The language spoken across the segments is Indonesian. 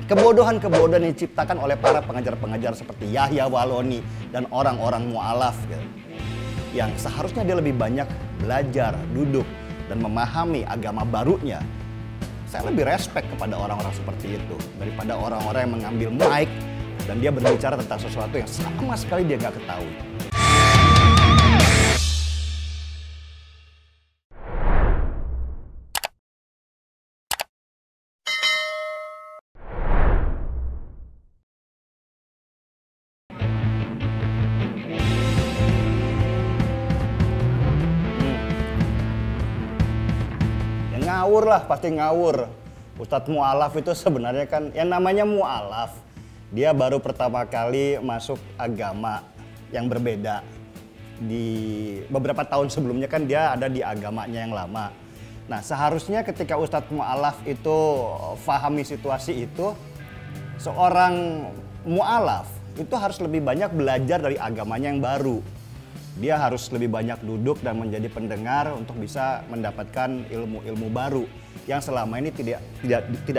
kebodohan-kebodohan yang diciptakan oleh para pengajar-pengajar seperti Yahya Waloni dan orang-orang mu'alaf gitu, yang seharusnya dia lebih banyak belajar, duduk, dan memahami agama barunya. Saya lebih respect kepada orang-orang seperti itu daripada orang-orang yang mengambil mic dan dia berbicara tentang sesuatu yang sama sekali dia nggak ketahui. Ngawur lah, pasti ngawur. Ustadz mu'alaf itu sebenarnya kan, yang namanya mu'alaf, dia baru pertama kali masuk agama yang berbeda. Di beberapa tahun sebelumnya kan dia ada di agamanya yang lama. Nah seharusnya ketika Ustadz mu'alaf itu fahami situasi itu, seorang mu'alaf itu harus lebih banyak belajar dari agamanya yang baru. Dia harus lebih banyak duduk dan menjadi pendengar untuk bisa mendapatkan ilmu-ilmu baru yang selama ini tidak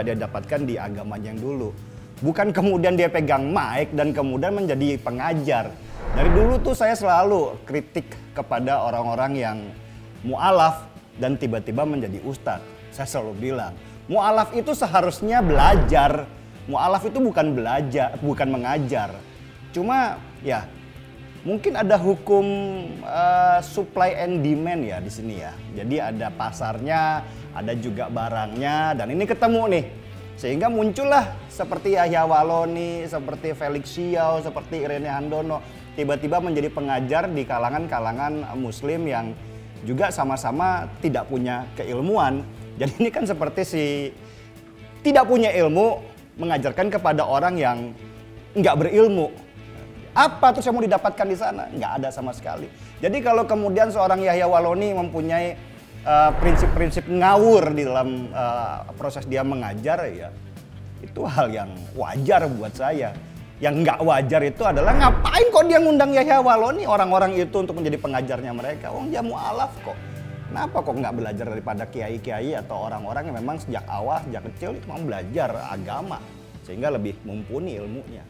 dia dapatkan di agamanya yang dulu. Bukan kemudian dia pegang mic dan kemudian menjadi pengajar. Dari dulu tuh saya selalu kritik kepada orang-orang yang mu'alaf dan tiba-tiba menjadi ustadz. Saya selalu bilang, mu'alaf itu seharusnya belajar. Mu'alaf itu bukan belajar, bukan mengajar. Cuma ya mungkin ada hukum supply and demand ya di sini ya. Jadi ada pasarnya, ada juga barangnya, dan ini ketemu nih. Sehingga muncullah seperti Yahya Waloni, seperti Felix Xiao, seperti Irene Handono, tiba-tiba menjadi pengajar di kalangan-kalangan muslim yang juga sama-sama tidak punya keilmuan. Jadi ini kan seperti si tidak punya ilmu mengajarkan kepada orang yang nggak berilmu. Apa terus yang mau didapatkan di sana? Nggak ada sama sekali. Jadi kalau kemudian seorang Yahya Waloni mempunyai prinsip-prinsip ngawur di dalam proses dia mengajar, ya itu hal yang wajar buat saya. Yang nggak wajar itu adalah ngapain kok dia ngundang Yahya Waloni, orang-orang itu untuk menjadi pengajarnya mereka. Wong dia mu'alaf kok. Kenapa kok nggak belajar daripada kiai-kiai atau orang-orang yang memang sejak awal, sejak kecil itu mau belajar agama sehingga lebih mumpuni ilmunya.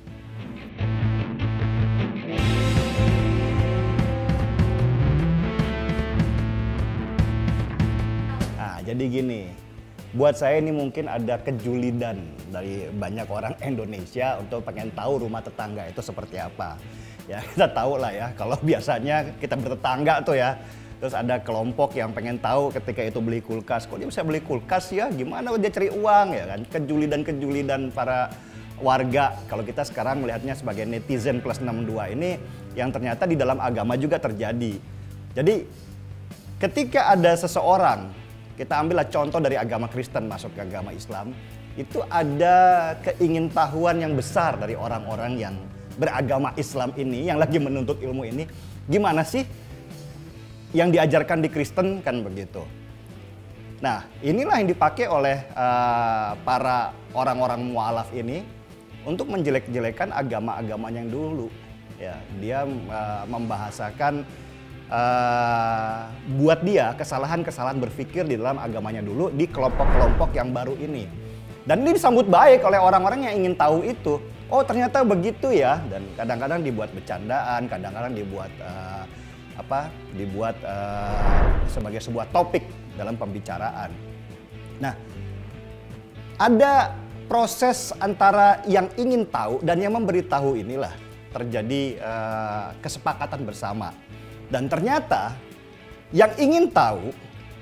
Jadi gini, buat saya ini mungkin ada kejulidan dari banyak orang Indonesia untuk pengen tahu rumah tetangga itu seperti apa. Ya kita tahu lah ya, kalau biasanya kita bertetangga tuh ya, terus ada kelompok yang pengen tahu ketika itu beli kulkas, kok dia bisa beli kulkas ya, gimana dia cari uang ya kan. Kejulidan-kejulidan para warga, kalau kita sekarang melihatnya sebagai netizen plus 62 ini, yang ternyata di dalam agama juga terjadi. Jadi ketika ada seseorang, kita ambillah contoh dari agama Kristen masuk ke agama Islam, itu ada keingintahuan yang besar dari orang-orang yang beragama Islam ini, yang lagi menuntut ilmu ini. Gimana sih yang diajarkan di Kristen, kan begitu. Nah inilah yang dipakai oleh para orang-orang mu'alaf ini untuk menjelek-jelekan agama-agama yang dulu. Ya, dia membahasakan buat dia kesalahan-kesalahan berpikir di dalam agamanya dulu di kelompok-kelompok yang baru ini. Dan ini disambut baik oleh orang-orang yang ingin tahu itu. Oh ternyata begitu ya. Dan kadang-kadang dibuat bercandaan, kadang-kadang dibuat sebagai sebuah topik dalam pembicaraan. Nah, ada proses antara yang ingin tahu dan yang memberitahu inilah terjadi kesepakatan bersama. Dan ternyata yang ingin tahu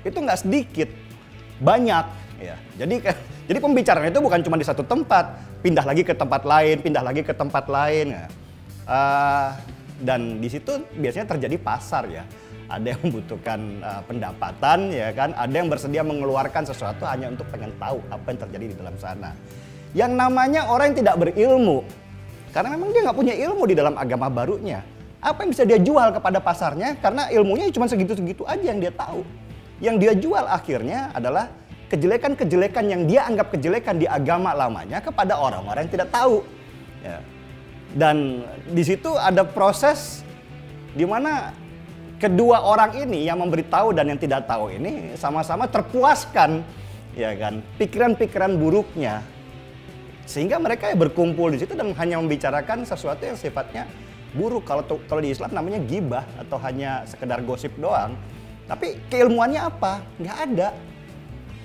itu nggak sedikit, banyak ya. Jadi pembicaraan itu bukan cuma di satu tempat, pindah lagi ke tempat lain, pindah lagi ke tempat lain. Ya. Dan di situ biasanya terjadi pasar ya. Ada yang membutuhkan pendapatan ya kan, ada yang bersedia mengeluarkan sesuatu hanya untuk pengen tahu apa yang terjadi di dalam sana. Yang namanya orang yang tidak berilmu, karena memang dia nggak punya ilmu di dalam agama barunya. Apa yang bisa dia jual kepada pasarnya, karena ilmunya cuma segitu-segitu aja yang dia tahu. Yang dia jual akhirnya adalah kejelekan-kejelekan yang dia anggap kejelekan di agama lamanya kepada orang-orang yang tidak tahu. Ya. Dan di situ ada proses di mana kedua orang ini yang memberitahu dan yang tidak tahu ini sama-sama terpuaskan, ya kan, pikiran-pikiran buruknya. Sehingga mereka berkumpul di situ dan hanya membicarakan sesuatu yang sifatnya buruk. Kalau di Islam namanya gibah atau hanya sekedar gosip doang. Tapi keilmuannya apa? Nggak ada.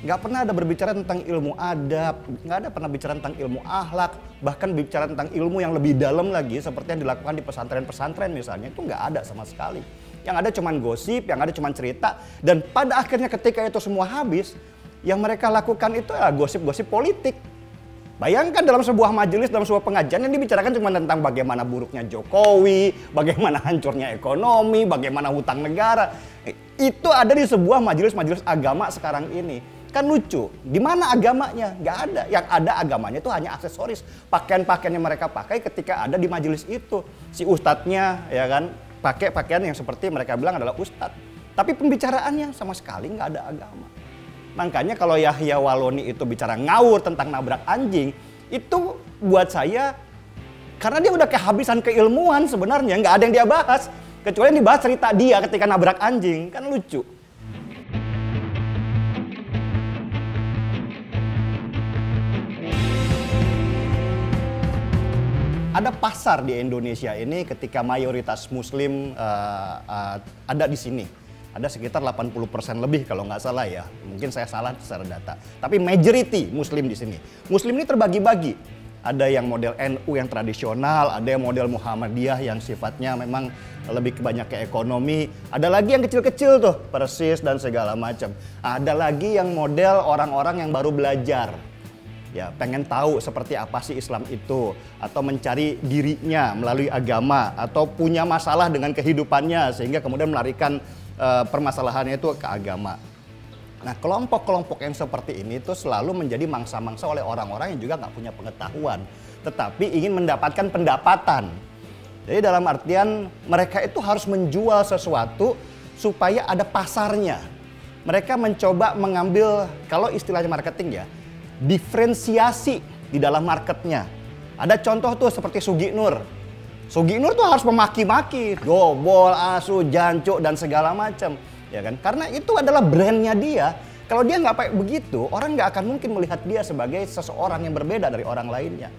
Nggak pernah ada berbicara tentang ilmu adab, nggak ada pernah bicara tentang ilmu akhlak, bahkan bicara tentang ilmu yang lebih dalam lagi seperti yang dilakukan di pesantren-pesantren misalnya, itu nggak ada sama sekali. Yang ada cuman gosip, yang ada cuman cerita, dan pada akhirnya ketika itu semua habis, yang mereka lakukan itu adalah gosip-gosip politik. Bayangkan dalam sebuah majelis, dalam sebuah pengajian yang dibicarakan cuma tentang bagaimana buruknya Jokowi, bagaimana hancurnya ekonomi, bagaimana hutang negara. Itu ada di sebuah majelis-majelis agama sekarang ini. Kan lucu, di mana agamanya? Nggak ada. Yang ada agamanya itu hanya aksesoris. Pakaian-pakaian yang mereka pakai ketika ada di majelis itu. Si ustadznya ya kan, pakai pakaian yang seperti mereka bilang adalah ustadz. Tapi pembicaraannya sama sekali nggak ada agama. Makanya kalau Yahya Waloni itu bicara ngawur tentang nabrak anjing, itu buat saya, karena dia udah kehabisan keilmuan sebenarnya, nggak ada yang dia bahas. Kecuali yang dibahas cerita dia ketika nabrak anjing, kan lucu. Ada pasar di Indonesia ini ketika mayoritas muslim ada di sini. Ada sekitar 80% lebih kalau nggak salah ya. Mungkin saya salah secara data. Tapi majority muslim di sini. Muslim ini terbagi-bagi. Ada yang model NU yang tradisional, ada yang model Muhammadiyah yang sifatnya memang lebih banyak ke ekonomi. Ada lagi yang kecil-kecil tuh, Persis dan segala macam. Ada lagi yang model orang-orang yang baru belajar. Ya, pengen tahu seperti apa sih Islam itu, atau mencari dirinya melalui agama, atau punya masalah dengan kehidupannya sehingga kemudian melarikan permasalahannya itu ke agama. Nah, kelompok-kelompok yang seperti ini tuh selalu menjadi mangsa-mangsa oleh orang-orang yang juga nggak punya pengetahuan, tetapi ingin mendapatkan pendapatan. Jadi dalam artian mereka itu harus menjual sesuatu supaya ada pasarnya. Mereka mencoba mengambil, kalau istilahnya marketing ya, diferensiasi di dalam marketnya. Ada contoh tuh seperti Sugi Nur. Sugi Nur tuh harus memaki-maki, gobol, asu, jancuk dan segala macam, ya kan? Karena itu adalah brandnya dia. Kalau dia nggak pakai begitu, orang nggak akan mungkin melihat dia sebagai seseorang yang berbeda dari orang lainnya.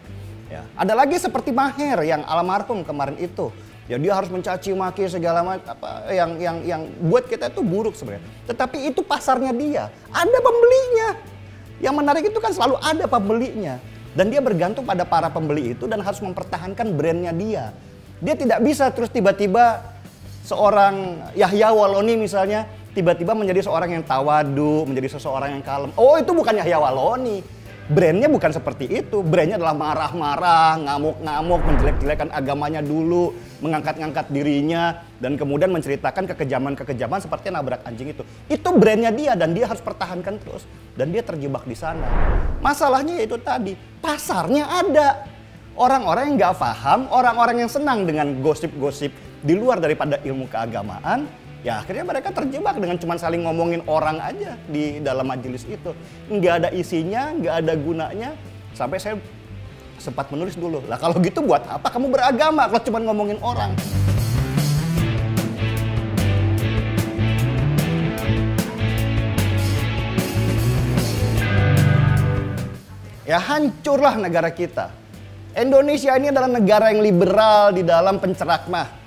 Ya. Ada lagi seperti Maher yang almarhum kemarin itu. Ya dia harus mencaci maki segala macam yang buat kita itu buruk sebenarnya. Tetapi itu pasarnya dia. Ada pembelinya. Yang menarik itu kan selalu ada pembelinya. Dan dia bergantung pada para pembeli itu dan harus mempertahankan brandnya dia. Dia tidak bisa terus tiba-tiba seorang Yahya Waloni misalnya tiba-tiba menjadi seorang yang tawadu, menjadi seseorang yang kalem. Oh, itu bukan Yahya Waloni. Brandnya bukan seperti itu. Brandnya adalah marah-marah, ngamuk-ngamuk, menjelek-jelekan agamanya dulu, mengangkat-ngangkat dirinya, dan kemudian menceritakan kekejaman-kekejaman seperti nabrak anjing itu. Itu brandnya dia dan dia harus pertahankan terus. Dan dia terjebak di sana. Masalahnya yaitu tadi, pasarnya ada. Orang-orang yang nggak paham, orang-orang yang senang dengan gosip-gosip di luar daripada ilmu keagamaan, ya akhirnya mereka terjebak dengan cuma saling ngomongin orang aja di dalam majelis itu. Nggak ada isinya, nggak ada gunanya. Sampai saya sempat menulis dulu, lah kalau gitu buat apa kamu beragama kalau cuma ngomongin orang? Ya hancurlah negara kita. Indonesia ini adalah negara yang liberal di dalam penceramah.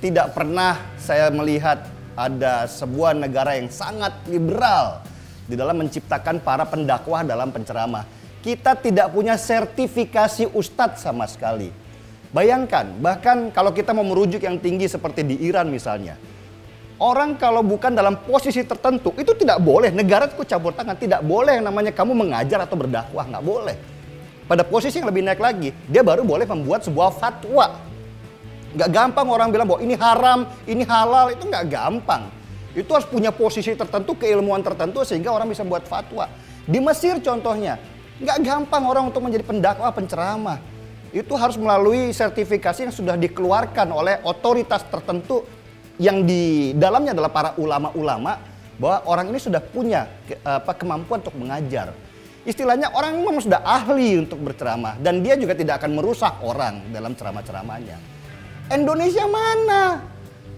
Tidak pernah saya melihat ada sebuah negara yang sangat liberal di dalam menciptakan para pendakwah dalam penceramah. Kita tidak punya sertifikasi ustadz sama sekali. Bayangkan, bahkan kalau kita mau merujuk yang tinggi seperti di Iran misalnya. Orang kalau bukan dalam posisi tertentu itu tidak boleh, negara itu campur tangan, tidak boleh yang namanya kamu mengajar atau berdakwah, nggak boleh. Pada posisi yang lebih naik lagi, dia baru boleh membuat sebuah fatwa. Nggak gampang orang bilang bahwa ini haram, ini halal, itu nggak gampang. Itu harus punya posisi tertentu, keilmuan tertentu sehingga orang bisa buat fatwa. Di Mesir contohnya, nggak gampang orang untuk menjadi pendakwah, penceramah. Itu harus melalui sertifikasi yang sudah dikeluarkan oleh otoritas tertentu yang di dalamnya adalah para ulama-ulama, bahwa orang ini sudah punya kemampuan untuk mengajar. Istilahnya orang memang sudah ahli untuk berceramah dan dia juga tidak akan merusak orang dalam ceramah-ceramahnya. Indonesia mana?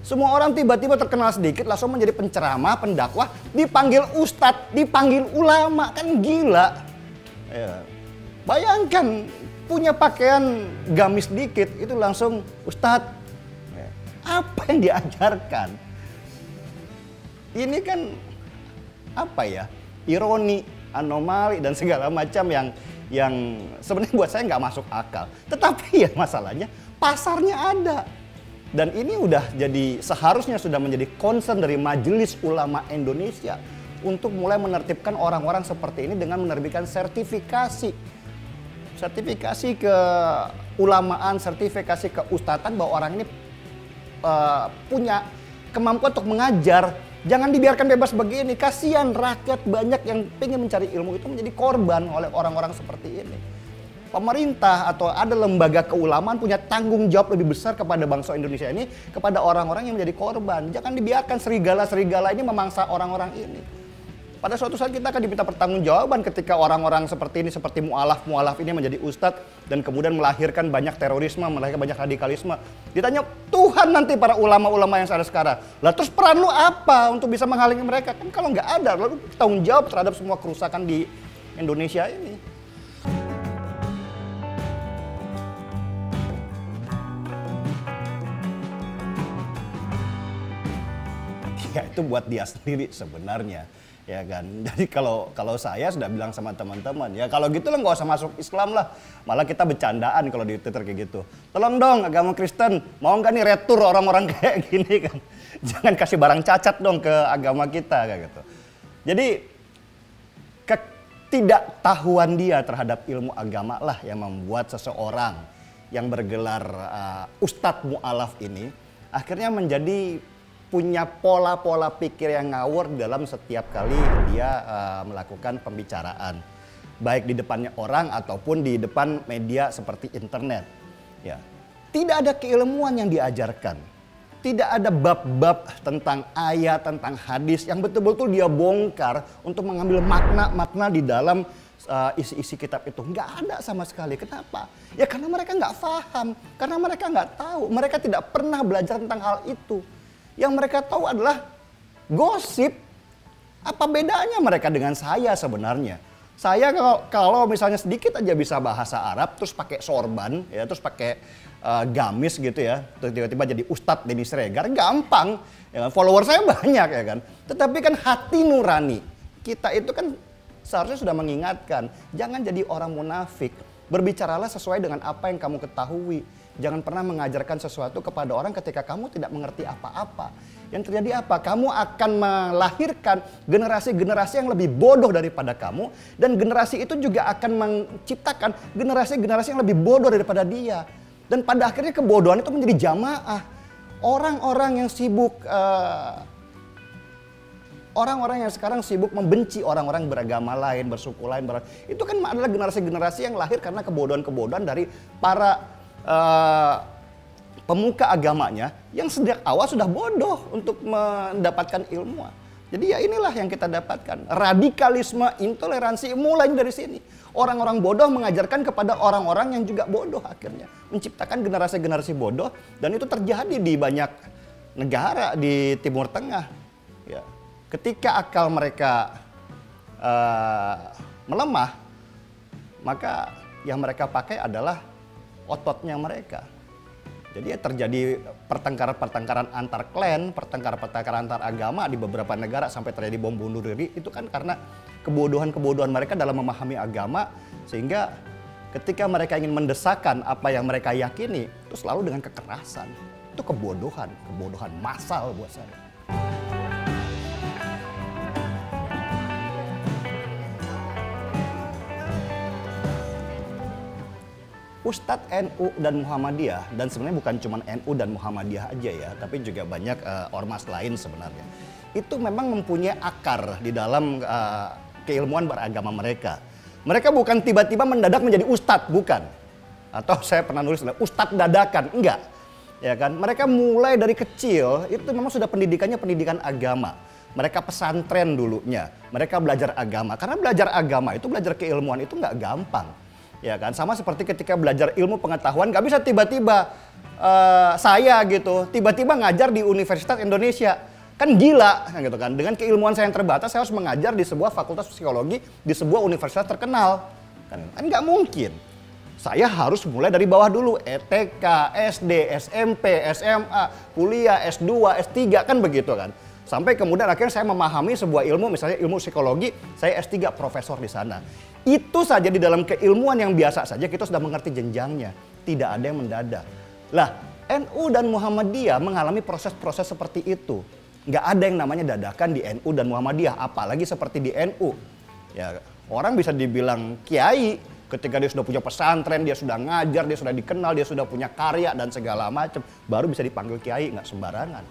Semua orang tiba-tiba terkenal sedikit langsung menjadi penceramah, pendakwah, dipanggil ustadz, dipanggil ulama, kan gila. Ya. Bayangkan punya pakaian gamis dikit itu langsung Ustadz. Apa yang diajarkan? Ini kan apa ya? Ironi, anomali dan segala macam yang sebenarnya buat saya nggak masuk akal. Tetapi ya masalahnya pasarnya ada. Dan ini udah jadi seharusnya sudah menjadi concern dari Majelis Ulama Indonesia untuk mulai menertibkan orang-orang seperti ini dengan menerbitkan sertifikasi keulamaan, sertifikasi keustatan bahwa orang ini punya kemampuan untuk mengajar. Jangan dibiarkan bebas begini. Kasihan rakyat banyak yang pengen mencari ilmu itu menjadi korban oleh orang-orang seperti ini. Pemerintah atau ada lembaga keulamaan punya tanggung jawab lebih besar kepada bangsa Indonesia ini, kepada orang-orang yang menjadi korban. Jangan dibiarkan serigala-serigala ini memangsa orang-orang ini. Pada suatu saat kita akan diminta pertanggungjawaban ketika orang-orang seperti ini, seperti mu'alaf ini menjadi ustadz dan kemudian melahirkan banyak terorisme, melahirkan banyak radikalisme. Ditanya Tuhan nanti para ulama-ulama yang ada sekarang. Lah terus peran lu apa untuk bisa menghalangi mereka? Kan kalau nggak ada, lalu tanggung jawab terhadap semua kerusakan di Indonesia ini. Ya itu buat dia sendiri sebenarnya, ya kan. Jadi kalau saya sudah bilang sama teman-teman, ya kalau gitu lah nggak usah masuk Islam lah. Malah kita bercandaan kalau di Twitter kayak gitu. Tolong dong agama Kristen, mau nggak nih retur orang-orang kayak gini kan. Jangan kasih barang cacat dong ke agama kita kayak gitu. Jadi ketidaktahuan dia terhadap ilmu agama lah yang membuat seseorang yang bergelar Ustadz Mu'alaf ini akhirnya menjadi punya pola-pola pikir yang ngawur dalam setiap kali dia melakukan pembicaraan, baik di depannya orang ataupun di depan media seperti internet. Ya, tidak ada keilmuan yang diajarkan, tidak ada bab-bab tentang ayat, tentang hadis yang betul-betul dia bongkar untuk mengambil makna-makna di dalam isi-isi kitab itu. Nggak ada sama sekali. Kenapa? Ya karena mereka nggak paham, karena mereka nggak tahu, mereka tidak pernah belajar tentang hal itu. Yang mereka tahu adalah gosip. Apa bedanya mereka dengan saya sebenarnya? Saya kalau misalnya sedikit aja bisa bahasa Arab, terus pakai sorban, ya, terus pakai gamis gitu ya, terus tiba-tiba jadi Ustadz Denny Siregar, gampang. Ya kan? Follower saya banyak ya kan. Tetapi kan hati nurani kita itu kan seharusnya sudah mengingatkan, jangan jadi orang munafik. Berbicaralah sesuai dengan apa yang kamu ketahui. Jangan pernah mengajarkan sesuatu kepada orang ketika kamu tidak mengerti apa-apa. Yang terjadi apa? Kamu akan melahirkan generasi-generasi yang lebih bodoh daripada kamu. Dan generasi itu juga akan menciptakan generasi-generasi yang lebih bodoh daripada dia. Dan pada akhirnya kebodohan itu menjadi jamaah. Orang-orang yang sibuk, orang-orang yang sekarang sibuk membenci orang-orang beragama lain, bersuku lain. Itu kan adalah generasi-generasi yang lahir karena kebodohan-kebodohan dari para pemuka agamanya yang sejak awal sudah bodoh untuk mendapatkan ilmu. Jadi ya inilah yang kita dapatkan. Radikalisme, intoleransi mulai dari sini. Orang-orang bodoh mengajarkan kepada orang-orang yang juga bodoh akhirnya. Menciptakan generasi-generasi bodoh dan itu terjadi di banyak negara di Timur Tengah. Ya. Ketika akal mereka melemah, maka yang mereka pakai adalah ototnya mereka. Jadi ya terjadi pertengkaran-pertengkaran antar klan, pertengkaran-pertengkaran antar agama di beberapa negara sampai terjadi bom bunuh diri. Itu kan karena kebodohan-kebodohan mereka dalam memahami agama, sehingga ketika mereka ingin mendesakkan apa yang mereka yakini, itu selalu dengan kekerasan. Itu kebodohan massal buat saya. Ustadz NU dan Muhammadiyah, dan sebenarnya bukan cuma NU dan Muhammadiyah aja ya, tapi juga banyak ormas lain sebenarnya. Itu memang mempunyai akar di dalam keilmuan beragama mereka. Mereka bukan tiba-tiba mendadak menjadi ustadz, bukan. Atau saya pernah nulis ustadz dadakan, enggak. Ya kan? Mereka mulai dari kecil itu memang sudah pendidikannya pendidikan agama. Mereka pesantren dulunya, mereka belajar agama. Karena belajar agama itu, belajar keilmuan itu nggak gampang. Ya kan, sama seperti ketika belajar ilmu pengetahuan, gak bisa tiba-tiba saya gitu, tiba-tiba ngajar di Universitas Indonesia. Kan gila gitu kan, dengan keilmuan saya yang terbatas, saya harus mengajar di sebuah fakultas psikologi, di sebuah universitas terkenal. Kan nggak mungkin. Saya harus mulai dari bawah dulu, ETK, SD, SMP, SMA, kuliah, S2, S3, kan begitu kan. Sampai kemudian akhirnya saya memahami sebuah ilmu, misalnya ilmu psikologi, saya S3 profesor di sana. Itu saja di dalam keilmuan yang biasa saja kita sudah mengerti jenjangnya. Tidak ada yang mendadak. Lah, NU dan Muhammadiyah mengalami proses-proses seperti itu. Nggak ada yang namanya dadakan di NU dan Muhammadiyah, apalagi seperti di NU. Ya, orang bisa dibilang kiai ketika dia sudah punya pesantren, dia sudah ngajar, dia sudah dikenal, dia sudah punya karya dan segala macam, baru bisa dipanggil kiai, nggak sembarangan.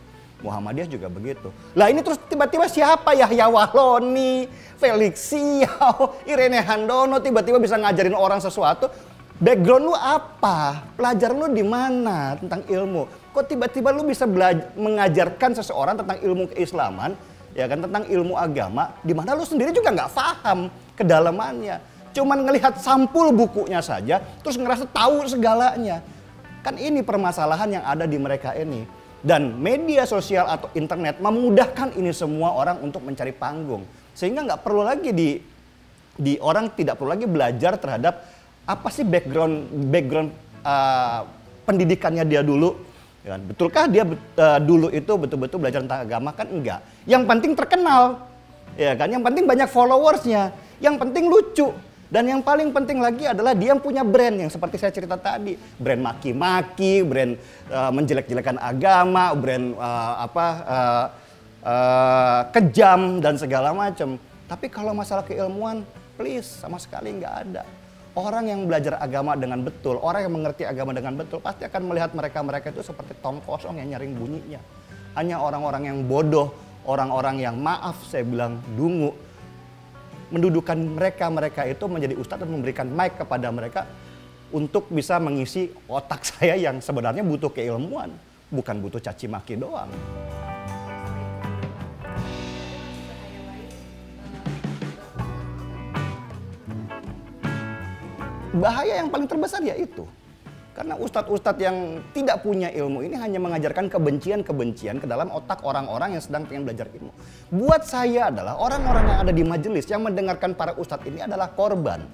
Muhammadiyah juga begitu. Lah ini terus tiba-tiba siapa? Yahya Wahloni, Felix Siau, Irene Handono tiba-tiba bisa ngajarin orang sesuatu. Background lu apa? Pelajaran lu di mana tentang ilmu? Kok tiba-tiba lu bisa mengajarkan seseorang tentang ilmu keislaman, ya kan, tentang ilmu agama, di mana lu sendiri juga nggak paham kedalamannya. Cuman ngelihat sampul bukunya saja, terus ngerasa tahu segalanya. Kan ini permasalahan yang ada di mereka ini. Dan media sosial atau internet memudahkan ini semua orang untuk mencari panggung. Sehingga nggak perlu lagi orang tidak perlu lagi belajar terhadap apa sih background pendidikannya dia dulu. Ya kan? Betulkah dia dulu itu betul-betul belajar tentang agama? Kan enggak. Yang penting terkenal. Ya kan? Yang penting banyak followersnya. Yang penting lucu. Dan yang paling penting lagi adalah dia yang punya brand yang seperti saya cerita tadi. Brand maki-maki, brand menjelek-jelekan agama, brand kejam dan segala macam. Tapi kalau masalah keilmuan, please, sama sekali nggak ada. Orang yang belajar agama dengan betul, orang yang mengerti agama dengan betul, pasti akan melihat mereka-mereka itu seperti tong kosong yang nyaring bunyinya. Hanya orang-orang yang bodoh, orang-orang yang maaf saya bilang dungu, mendudukan mereka itu menjadi ustadz dan memberikan mic kepada mereka untuk bisa mengisi otak saya yang sebenarnya butuh keilmuan, bukan butuh caci maki doang. Bahaya yang paling terbesar ya itu. Karena ustadz-ustadz yang tidak punya ilmu ini hanya mengajarkan kebencian-kebencian ke dalam otak orang-orang yang sedang ingin belajar ilmu. Buat saya adalah orang-orang yang ada di majelis yang mendengarkan para ustadz ini adalah korban.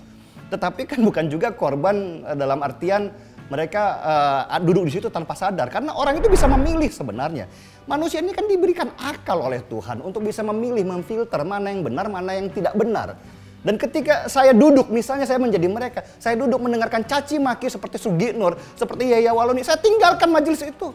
Tetapi kan bukan juga korban dalam artian mereka duduk di situ tanpa sadar. Karena orang itu bisa memilih sebenarnya. Manusia ini kan diberikan akal oleh Tuhan untuk bisa memilih, memfilter mana yang benar, mana yang tidak benar. Dan ketika saya duduk, misalnya saya menjadi mereka, saya duduk mendengarkan caci maki seperti Sugi Nur, seperti Yahya Wahloni, saya tinggalkan majelis itu.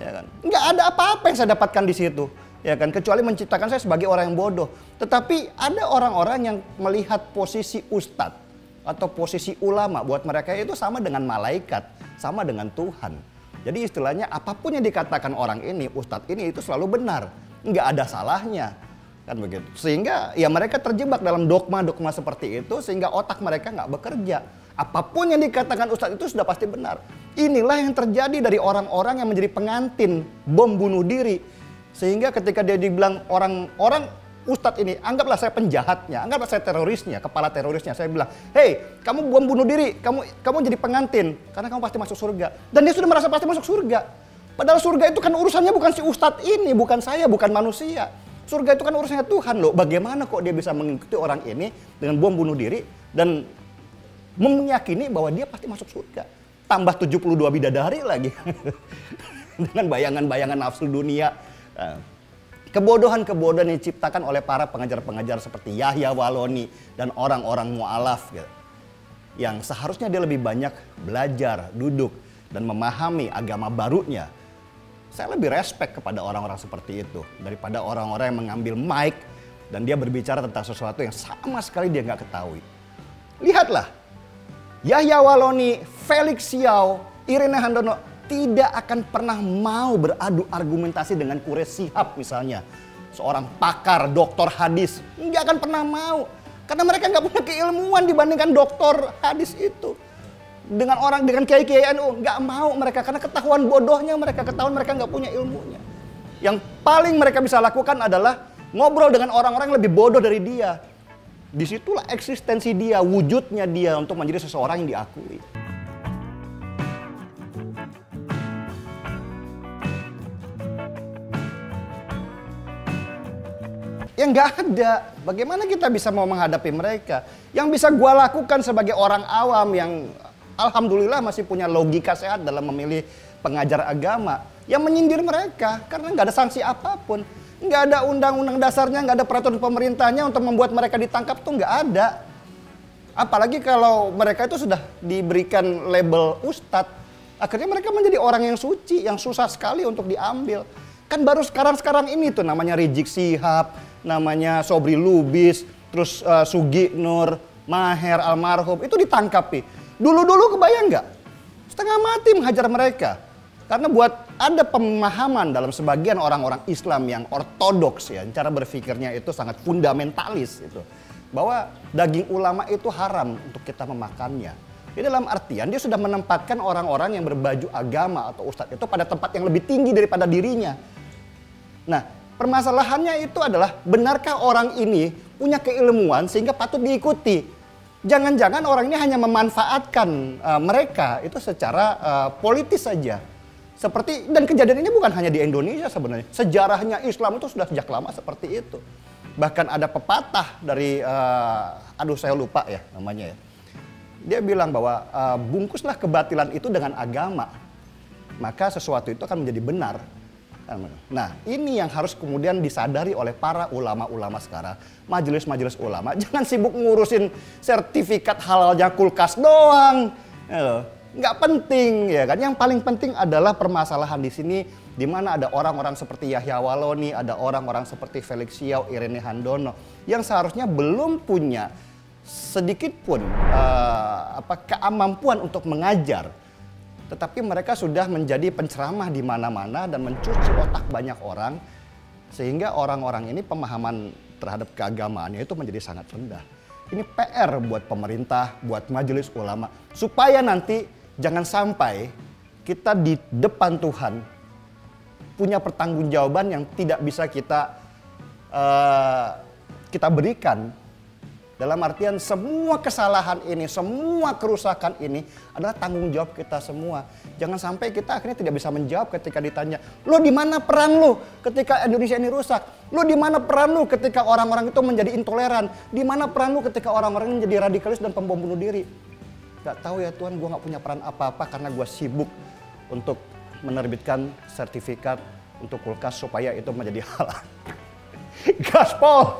Ya kan? Nggak ada apa-apa yang saya dapatkan di situ, ya kan? Kecuali menciptakan saya sebagai orang yang bodoh. Tetapi ada orang-orang yang melihat posisi ustadz atau posisi ulama buat mereka itu sama dengan malaikat, sama dengan Tuhan. Jadi istilahnya apapun yang dikatakan orang ini, ustadz ini itu selalu benar, nggak ada salahnya. Kan begitu. Sehingga ya mereka terjebak dalam dogma-dogma seperti itu sehingga otak mereka nggak bekerja. Apapun yang dikatakan ustadz itu sudah pasti benar. Inilah yang terjadi dari orang-orang yang menjadi pengantin bom bunuh diri. Sehingga ketika dia dibilang orang ustadz ini, anggaplah saya penjahatnya, anggaplah saya terorisnya, kepala terorisnya. Saya bilang, hei kamu bom bunuh diri, kamu jadi pengantin karena kamu pasti masuk surga. Dan dia sudah merasa pasti masuk surga. Padahal surga itu kan urusannya bukan si ustadz ini, bukan saya, bukan manusia. Surga itu kan urusannya Tuhan loh. Bagaimana kok dia bisa mengikuti orang ini dengan bom bunuh diri dan meyakini bahwa dia pasti masuk surga. Tambah 72 bidadari lagi. Dengan bayangan-bayangan nafsu dunia. Kebodohan-kebodohan yang diciptakan oleh para pengajar-pengajar seperti Yahya Wahloni dan orang-orang mu'alaf. Gitu. Yang seharusnya dia lebih banyak belajar, duduk, dan memahami agama barunya. Saya lebih respect kepada orang-orang seperti itu daripada orang-orang yang mengambil mic dan dia berbicara tentang sesuatu yang sama sekali dia nggak ketahui. Lihatlah, Yahya Wahloni, Felix Siau, Irene Handono tidak akan pernah mau beradu argumentasi dengan Quraish Shihab misalnya. Seorang pakar, doktor hadis, nggak akan pernah mau. Karena mereka nggak punya keilmuan dibandingkan doktor hadis itu. Dengan kiai-kiai NU nggak mau mereka karena ketahuan bodohnya mereka, ketahuan mereka nggak punya ilmunya. Yang paling mereka bisa lakukan adalah ngobrol dengan orang-orang yang lebih bodoh dari dia. Disitulah eksistensi dia, wujudnya dia untuk menjadi seseorang yang diakui. Ya nggak ada. Bagaimana kita bisa mau menghadapi mereka? Yang bisa gua lakukan sebagai orang awam yang alhamdulillah masih punya logika sehat dalam memilih pengajar agama, yang menyindir mereka karena nggak ada sanksi apapun, nggak ada undang-undang dasarnya, nggak ada peraturan pemerintahnya untuk membuat mereka ditangkap tuh nggak ada. Apalagi kalau mereka itu sudah diberikan label ustadz, akhirnya mereka menjadi orang yang suci, yang susah sekali untuk diambil. Kan baru sekarang ini tuh namanya Rizik Syihab, namanya Sobri Lubis, terus Sugi Nur, Maher almarhum itu ditangkap. Dulu-dulu kebayang nggak? Setengah mati menghajar mereka. Karena buat ada pemahaman dalam sebagian orang-orang Islam yang ortodoks ya, cara berpikirnya itu sangat fundamentalis itu. Bahwa daging ulama itu haram untuk kita memakannya. Di dalam artian dia sudah menempatkan orang-orang yang berbaju agama atau ustadz itu pada tempat yang lebih tinggi daripada dirinya. Nah, permasalahannya itu adalah benarkah orang ini punya keilmuan sehingga patut diikuti? Jangan-jangan orang ini hanya memanfaatkan mereka itu secara politis saja. Seperti, dan kejadian ini bukan hanya di Indonesia sebenarnya. Sejarahnya Islam itu sudah sejak lama seperti itu. Bahkan ada pepatah dari, saya lupa ya namanya ya. Dia bilang bahwa bungkuslah kebatilan itu dengan agama. Maka sesuatu itu akan menjadi benar. Nah, ini yang harus kemudian disadari oleh para ulama-ulama sekarang. Majelis-majelis ulama, jangan sibuk ngurusin sertifikat halalnya kulkas doang. Nggak penting ya kan. Yang paling penting adalah permasalahan di sini di mana ada orang-orang seperti Yahya Waloni, ada orang-orang seperti Felix Xiao, Irene Handono yang seharusnya belum punya sedikit pun kemampuan untuk mengajar. Tetapi mereka sudah menjadi penceramah di mana-mana dan mencuci otak banyak orang. Sehingga orang-orang ini pemahaman terhadap keagamaannya itu menjadi sangat rendah. Ini PR buat pemerintah, buat majelis ulama. Supaya nanti jangan sampai kita di depan Tuhan punya pertanggungjawaban yang tidak bisa kita berikan. Dalam artian semua kesalahan ini, semua kerusakan ini adalah tanggung jawab kita semua. Jangan sampai kita akhirnya tidak bisa menjawab ketika ditanya, "Lo di mana peran lo ketika Indonesia ini rusak? Lo di mana peran lo ketika orang-orang itu menjadi intoleran? Di mana peran lo ketika orang-orang ini menjadi radikalis dan pembom bunuh diri?" Gak tahu ya Tuhan, gue gak punya peran apa-apa karena gue sibuk untuk menerbitkan sertifikat untuk kulkas supaya itu menjadi halal. Gaspol!